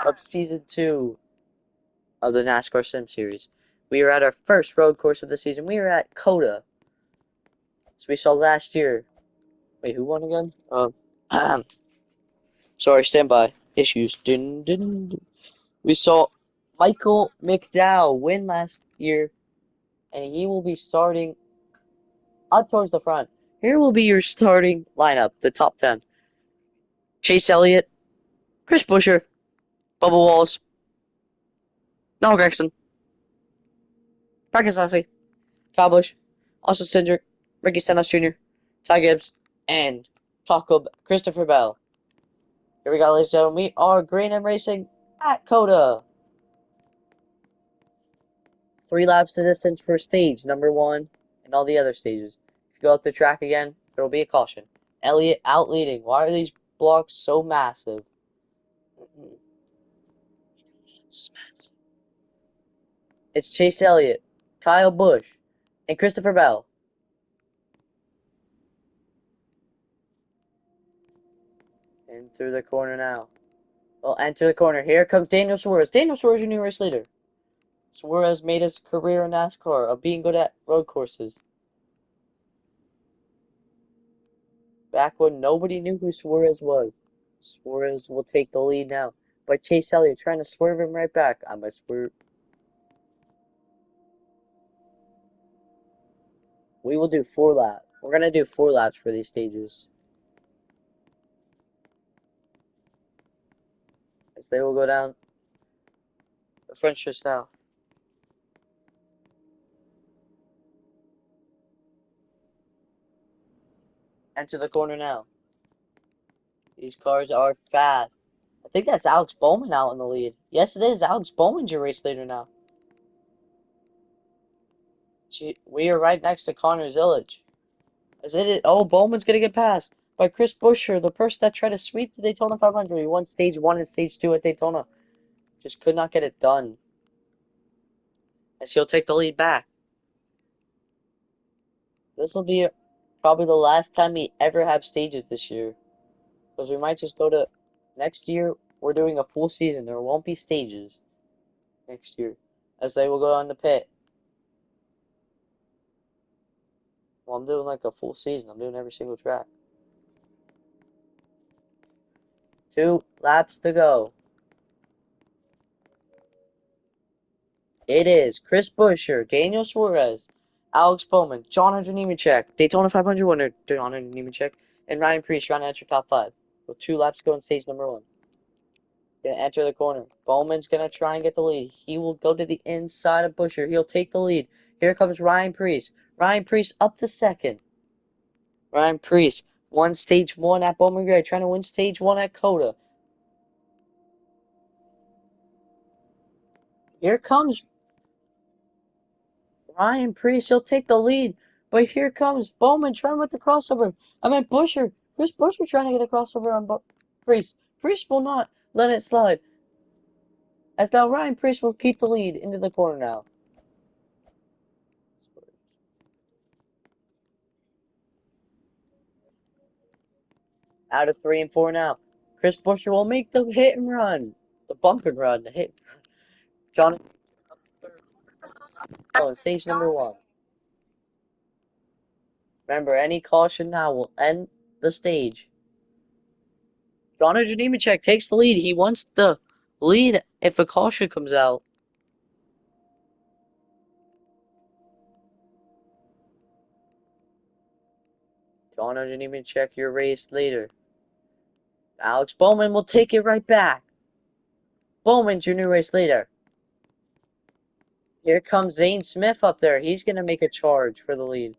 of Season 2 of the NASCAR Sim Series. We are at our first road course of the season. We are at COTA. So we saw last year. Wait, who won again? Sorry, standby issues. Dun, dun, dun. We saw Michael McDowell win last year, and he will be starting up towards the front. Here will be your starting lineup, the top 10. Chase Elliott, Chris Buescher, Bubba Wallace, Noah Gragson, Parker Sassy, Kyle Busch, Austin Cindric, Ricky Stenhouse Jr., Ty Gibbs, and Taco Christopher Bell. Here we go, ladies and gentlemen. We are Green M Racing at COTA. 3 laps to distance for stage number 1 and all the other stages. If you go up the track again, there will be a caution. Elliott out leading. Why are these blocks so massive? It's massive. It's Chase Elliott, Kyle Busch, and Christopher Bell. In through the corner now. Well, enter the corner. Here comes Daniel Suarez. Daniel Suarez, your new race leader. Suarez made his career in NASCAR of being good at road courses. Back when nobody knew who Suarez was. Suarez will take the lead now. But Chase Elliott trying to swerve him right back. I'm a swerve. We will do 4 laps. We're going to do 4 laps for these stages. As they will go down the front stretch now. Enter the corner now. These cars are fast. I think that's Alex Bowman out in the lead. Yes, it is. Alex Bowman's your race leader now. We are right next to Connor Zillage. Is it? Oh, Bowman's gonna get passed by Chris Buescher, the person that tried to sweep the Daytona 500. He won stage 1 and stage 2 at Daytona. Just could not get it done. As he'll take the lead back. This will be probably the last time we ever have stages this year. Because we might just go to next year. We're doing a full season. There won't be stages next year. As they will go on the pit. Well, I'm doing like a full season. I'm doing every single track. 2 laps to go. It is Chris Buescher, Daniel Suarez, Alex Bowman, John Hunter Nemechek, Daytona 500 winner John Hunter Nemechek, and Ryan Preece trying to enter top 5. With 2 laps to go in stage number 1. Gonna enter the corner. Bowman's gonna try and get the lead. He will go to the inside of Buescher. He'll take the lead. Here comes Ryan Preece. Ryan Preece up to second. Ryan Preece won stage 1 at Bowman Gray, trying to win stage 1 at COTA. Here comes Ryan Preece. He'll take the lead. But here comes Bowman trying with the crossover. I meant Buescher. Chris Buescher trying to get a crossover on Preece. Preece will not let it slide. As now Ryan Preece will keep the lead into the corner now. Out of 3 and 4 now. Chris Buescher will make the hit and run. The bump and run. The hit. John. Oh, stage number 1. Remember, any caution now will end the stage. Jonathan Nemechek takes the lead. He wants the lead if a caution comes out. Jonathan Nemechek your race later. Alex Bowman will take it right back. Bowman's your new race leader. Here comes Zane Smith up there. He's going to make a charge for the lead.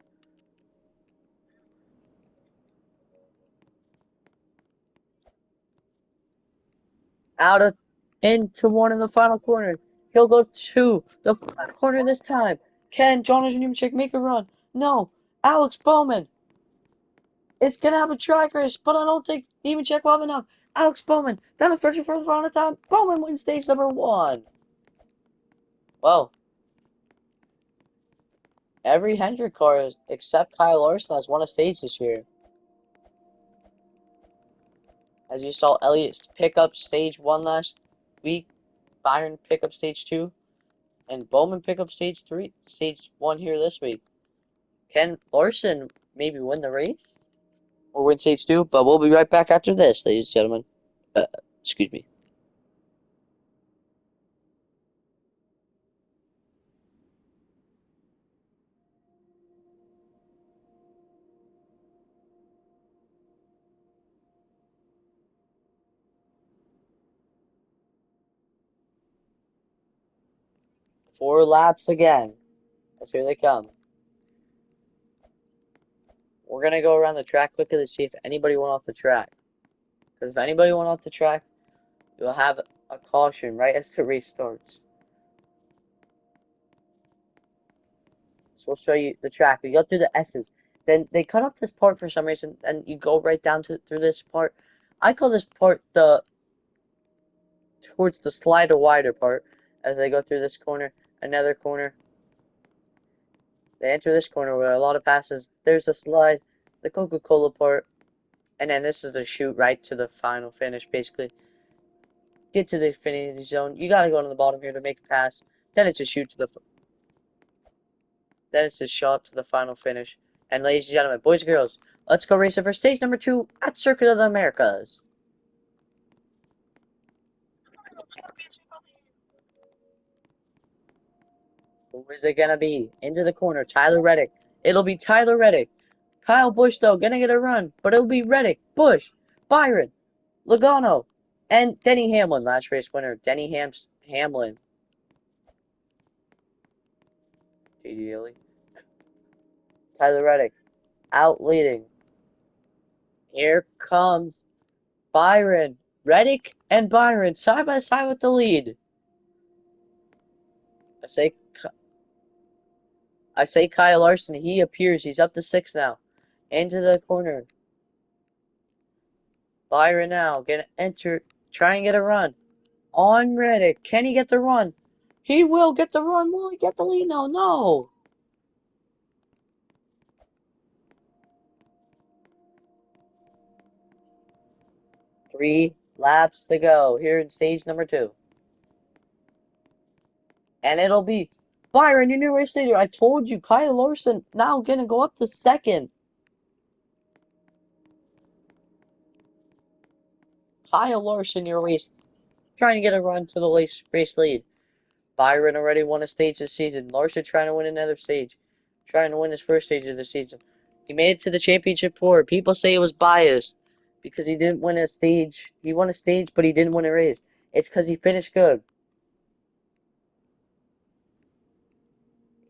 Out of into one in the final corner. He'll go to the final corner this time. Can Jonathan Nemechek make a run? No. Alex Bowman is going to have a track race, but I don't think Nemechek will have enough. Alex Bowman down the first and first round of time. Bowman wins stage number 1. Well, every Hendrick car except Kyle Larson has won a stage this year. As you saw Elliott pick up stage 1 last week, Byron pick up stage 2, and Bowman pick up stage 1 here this week. Can Larson maybe win the race or win stage 2? But we'll be right back after this, ladies and gentlemen. Uh, excuse me. 4 laps again. Let's here they come. We're gonna go around the track quickly to see if anybody went off the track. Because if anybody went off the track, you'll have a caution right as the race starts. So we'll show you the track. We go through the S's. Then they cut off this part for some reason, and you go right down through this part. I call this part towards the slider wider part as they go through this corner, another corner. They enter this corner where a lot of passes. There's the slide, the Coca-Cola part, and then this is the shoot right to the final finish, basically. Get to the infinity zone. You gotta go to the bottom here to make a pass. Then it's a shoot to the. Then it's a shot to the final finish. And ladies and gentlemen, boys and girls, let's go racing for stage number 2 at Circuit of the Americas. Who is it gonna be? Into the corner, Tyler Reddick. It'll be Tyler Reddick. Kyle Busch, though, gonna get a run, but it'll be Reddick, Busch, Byron, Logano, and Denny Hamlin, last race winner. Hamlin. J.D. Ely. Tyler Reddick, out leading. Here comes Byron. Reddick and Byron, side by side with the lead. I say Kyle Larson, he appears. He's up to 6 now. Into the corner. Byron now, gonna enter, try and get a run. On Reddick, can he get the run? He will get the run. Will he get the lead? No, no. Three laps to go here in stage number 2. And it'll be Byron, your new race leader. I told you, Kyle Larson now gonna go up to 2nd. Kyle Larson, your race, trying to get a run to the race lead. Byron already won a stage this season. Larson trying to win another stage. Trying to win his first stage of the season. He made it to the championship four. People say it was biased because he didn't win a stage. He won a stage, but he didn't win a race. It's because he finished good.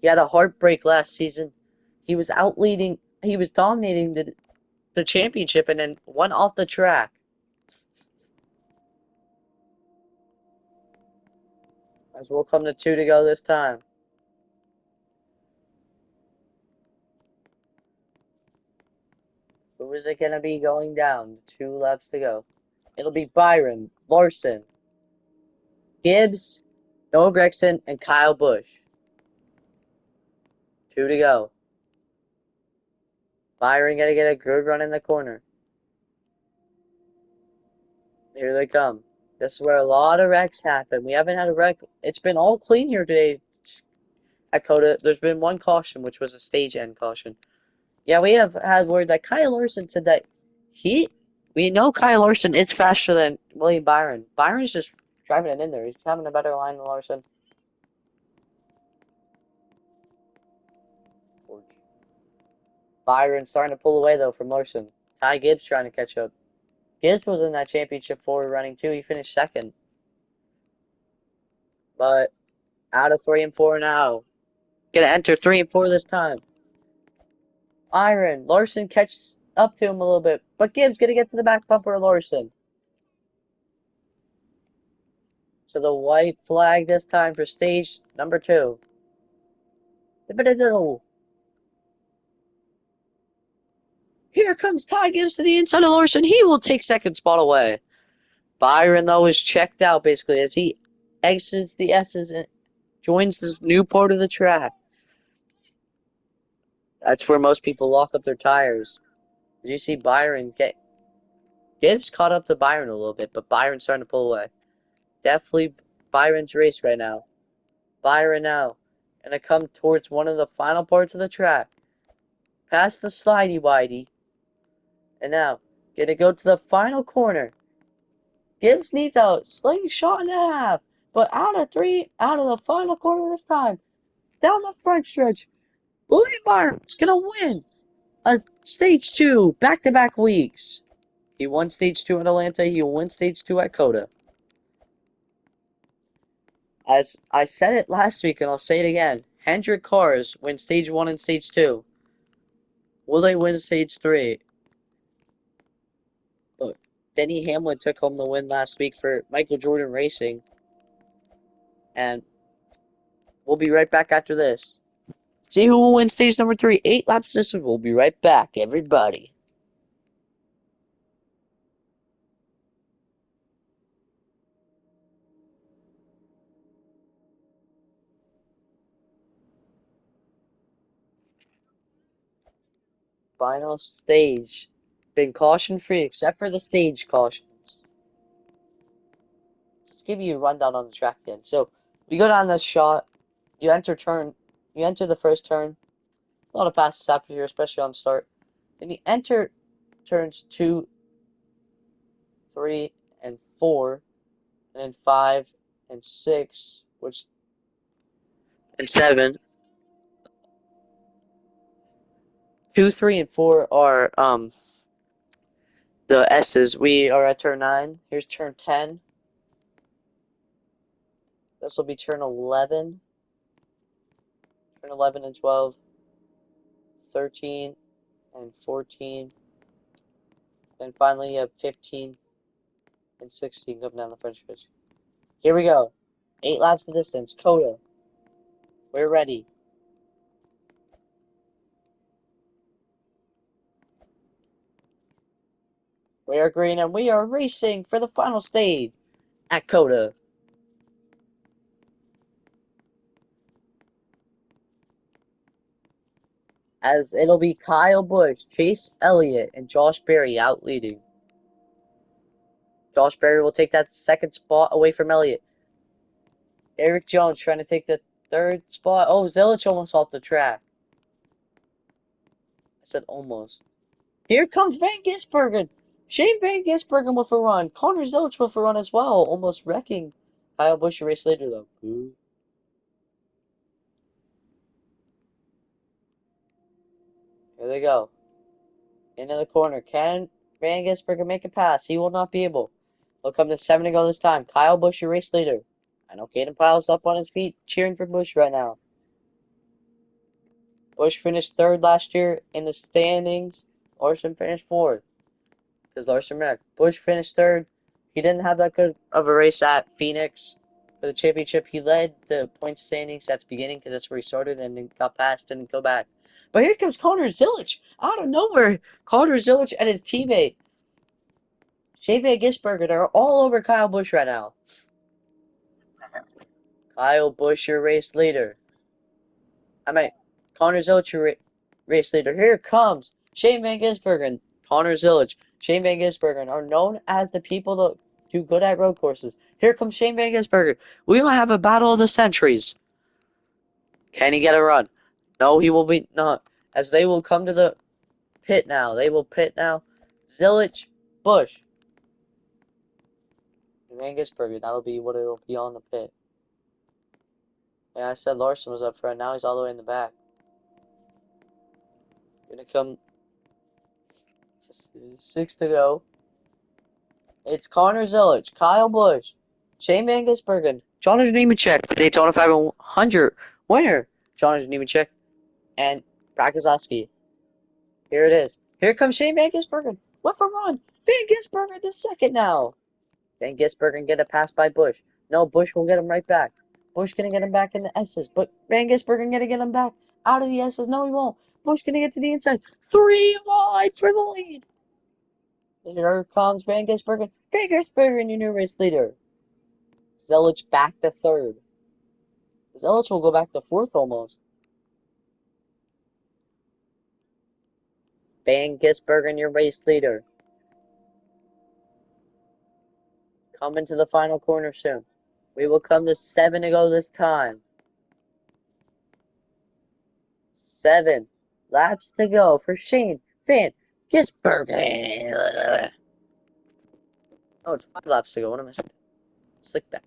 He had a heartbreak last season. He was he was dominating the championship and then went off the track. As we'll come to 2 to go this time. Who is it going to be going down? 2 laps to go. It'll be Byron, Larson, Gibbs, Noah Gragson, and Kyle Busch. 2 to go. Byron got to get a good run in the corner. Here they come. This is where a lot of wrecks happen. We haven't had a wreck. It's been all clean here today at Coda. There's been one caution, which was a stage end caution. Yeah, we have had word that Kyle Larson said that we know Kyle Larson is faster than William Byron. Byron's just driving it in there. He's having a better line than Larson. Byron starting to pull away, though, from Larson. Ty Gibbs trying to catch up. Gibbs was in that championship 4 running, too. He finished 2nd. But out of 3 and 4 now. Gonna enter 3 and 4 this time. Larson catches up to him a little bit, but Gibbs gonna get to the back bumper of Larson. To the white flag this time for stage number 2. Here comes Ty Gibbs to the inside of Larson. He will take 2nd spot away. Byron, though, is checked out basically as he exits the S's and joins this new part of the track. That's where most people lock up their tires. As you see Byron Gibbs caught up to Byron a little bit, but Byron's starting to pull away. definitely Byron's race right now. Byron now. Gonna come towards one of the final parts of the track. Past the slidey widey. And now, gonna go to the final corner. Gibbs needs a slingshot and a half. But out of the final corner this time. Down the front stretch. William Byron's gonna win a stage 2 back-to-back weeks. He won stage 2 in Atlanta. He will win stage 2 at Coda. As I said it last week, and I'll say it again, Hendrick cars win stage 1 and stage 2. Will they win stage 3? But Denny Hamlin took home the win last week for Michael Jordan Racing. And we'll be right back after this. See who will win stage number 3. 8 laps this week. We'll be right back, everybody. Final stage. Been caution free except for the stage cautions. Let's give you a rundown on the track again. So you go down this shot, you enter the first turn. A lot of passes happen here, especially on start. Then you enter turns 2, 3, and 4, and then 5 and 6, and 7. 2, 3, and 4 are the S's. We are at turn 9. Here's turn 10. This will be turn 11. Turn 11 and 12. 13 and 14. Then finally you have 15 and 16 coming down the front stretch. Here we go. 8 laps the distance. Coda. We're ready. We are green and we are racing for the final stage at Coda. As it'll be Kyle Busch, Chase Elliott, and Josh Berry out leading. Josh Berry will take that second spot away from Elliott. Eric Jones trying to take the third spot. Oh, Zilich almost off the track. I said almost. Here comes Van Gisbergen. Shane Van Gisbergen with a run. Connor Zilich with a run as well. Almost wrecking Kyle Busch a race later, though. Ooh. Here they go. Into the corner. Can Van Gisbergen make a pass? He will not be able. He'll come to 7 to go this time. Kyle Busch, your race leader. I know Caden Piles up on his feet cheering for Busch right now. Busch finished 3rd last year in the standings. Larson finished 4th. Because Larson wrecked. Busch finished 3rd. He didn't have that good of a race at Phoenix for the championship. He led the point standings at the beginning because that's where he started and then got past, didn't go back. But here comes Connor Zilich out of nowhere. Connor Zilich and his teammate Shane Van Gisbergen are all over Kyle Busch right now. Kyle Busch, your race leader. I mean, Connor Zilich, your race leader. Here comes Shane Van Gisbergen. Connor Zilich, Shane Van Gisbergen are known as the people that do good at road courses. Here comes Shane Van Gisbergen. We might have a battle of the centuries. Can he get a run? No, he will be not. As they will come to the pit now. They will pit now. Zilich, Busch, Van Gisbergen. That'll be what it'll be on the pit. Yeah, I said Larson was up front. Now he's all the way in the back. Gonna come to 6 to go. It's Connor Zilich, Kyle Busch, Shane Van Gisbergen, Jonathan Nemechek for Daytona 500 winner. Jonathan Nemechek and Brad Keselowski. Here it is. Here comes Shane Van Gisbergen. What for run? Van Gisbergen the second now. Van Gisbergen get a pass by Busch. No, Busch will get him right back. Busch gonna get him back in the S's, but Van Gisbergen gonna get him back out of the S's. No, he won't. Busch gonna get to the inside. 3 wide for the lead. Here comes Van Gisbergen. Van Gisbergen, your new race leader. Zilich back to 3rd. Zilich will go back to 4th almost. Van Gisbergen, your race leader. Coming to the final corner soon. We will come to 7 to go this time. 7 laps to go for Shane Van Gisbergen. Oh, it's 5 laps to go. What am I saying? Slick back.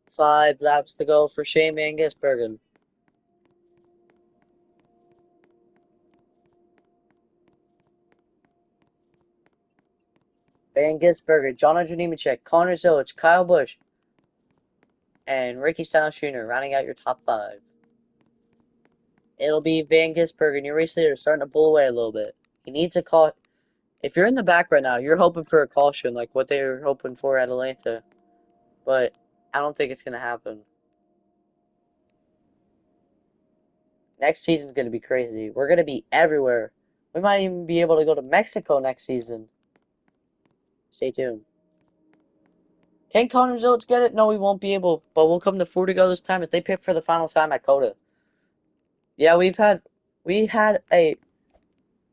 5 laps to go for Shane Van Gisbergen. Van Gisbergen, John Nemechek, Connor Zilic, Kyle Busch, and Ricky Stenhouse Jr. rounding out your top 5. It'll be Van Gisbergen, your race leader, starting to pull away a little bit. He needs a call. If you're in the back right now, you're hoping for a caution like what they were hoping for at Atlanta. But I don't think it's going to happen. Next season's going to be crazy. We're going to be everywhere. We might even be able to go to Mexico next season. Stay tuned. Can Connor Zilic get it? No, we won't be able, but we'll come to 4 to go this time if they pick for the final time at Coda. Yeah, we had a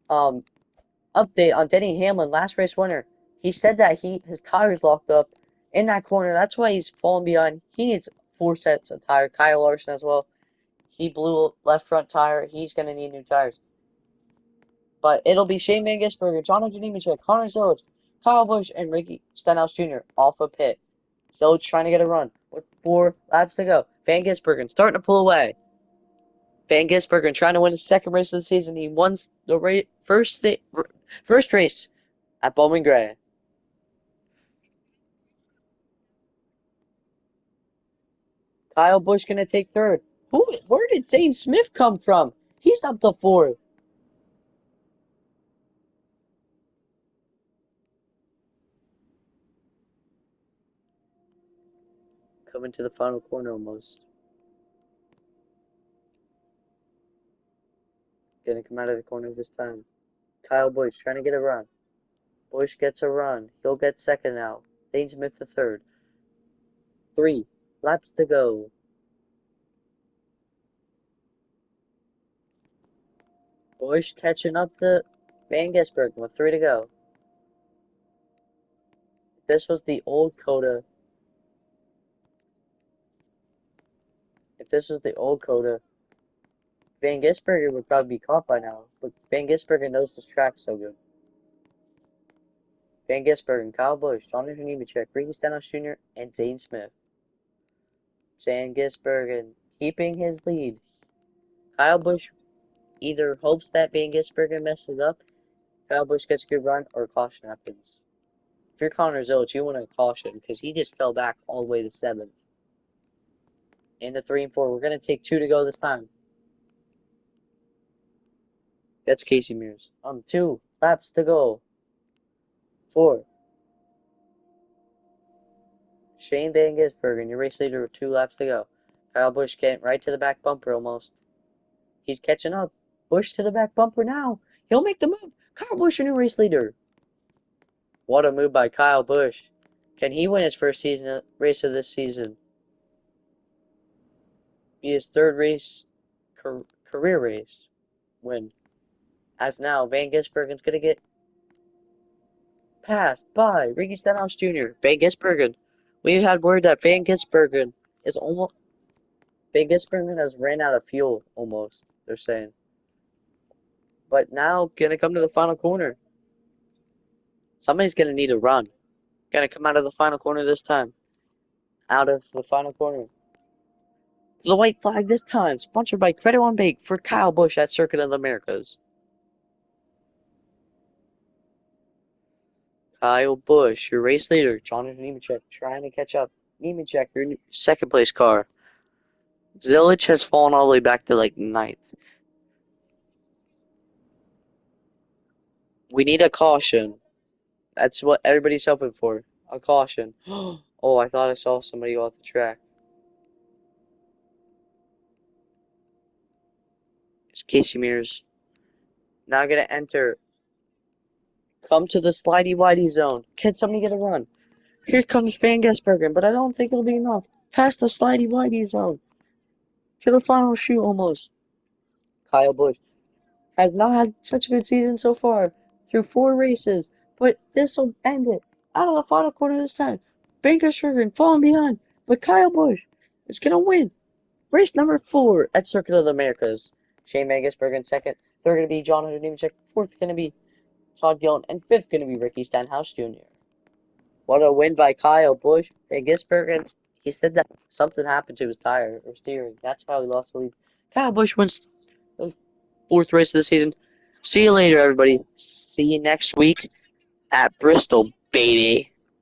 update on Denny Hamlin, last race winner. He said that his tires locked up in that corner. That's why he's falling behind. He needs 4 sets of tire. Kyle Larson as well. He blew left front tire. He's gonna need new tires. But it'll be Shane Van Gisbergen, John Nemechek, Connor Zilic, Kyle Busch, and Ricky Stenhouse Jr. off a pit. Zilic trying to get a run with 4 laps to go. Van Gisbergen starting to pull away. Van Gisbergen trying to win his 2nd race of the season. He won the first race at Bowman Gray. Kyle Busch gonna take 3rd. Where did Zane Smith come from? He's up to 4th. Coming to the final corner almost. Gonna come out of the corner this time. Kyle Busch trying to get a run. Busch gets a run. He'll get 2nd now. Zane Smith the 3rd. 3 laps to go. Busch catching up to Van Gisbergen with 3 to go. If this was the old Coda, Van Gisbergen would probably be caught by now. But Van Gisbergen knows this track so good. Van Gisbergen, Kyle Busch, Jonathan Nemechek, Ricky Stenhouse Jr., and Zane Smith. Van Gisbergen keeping his lead. Kyle Busch either hopes that Van Gisbergen messes up, Kyle Busch gets a good run, or caution happens. If you're Connor Zilic, you want a caution because he just fell back all the way to 7th. Into 3 and 4. We're going to take 2 to go this time. That's Casey Mears. 2 laps to go. 4. Shane Van Gisbergen, your race leader with 2 laps to go. Kyle Busch getting right to the back bumper almost. He's catching up. Busch to the back bumper now. He'll make the move. Kyle Busch, your new race leader. What a move by Kyle Busch. Can he win his first race of this season? Be his 3rd race, career race win. As now, Van Gisbergen's going to get passed by Ricky Stenhouse Jr. Van Gisbergen. We had word that Van Gisbergen has ran out of fuel almost, they're saying. But now, going to come to the final corner. Somebody's going to need a run. Going to come out of the final corner this time. Out of the final corner. The white flag this time, sponsored by Credit One Bank for Kyle Busch at Circuit of the Americas. Kyle Busch, your race leader, Jonathan Nemechek, trying to catch up. Nemechek, your 2nd place car. Zilic has fallen all the way back to like 9th. We need a caution. That's what everybody's hoping for. A caution. Oh, I thought I saw somebody go off the track. It's Casey Mears. Now gonna enter. Come to the slidey whitey zone. Can somebody get a run? Here comes Van Gisbergen, but I don't think it'll be enough. Past the slidey whitey zone. To the final shoot almost. Kyle Busch has not had such a good season so far. Through 4 races. but this will end it. Out of the final corner this time. Bankersbergen falling behind, but Kyle Busch is going to win. Race number 4 at Circuit of the Americas. Shane Bankersbergen second. Third going to be John Hunter Nemechek. Fourth going to be Todd Gillen. And fifth going to be Ricky Stenhouse Jr. What a win by Kyle Busch. Bankersbergen, he said that something happened to his tire or steering. That's how he lost the lead. Kyle Busch wins the 4th race of the season. See you later, everybody. See you next week at Bristol, baby.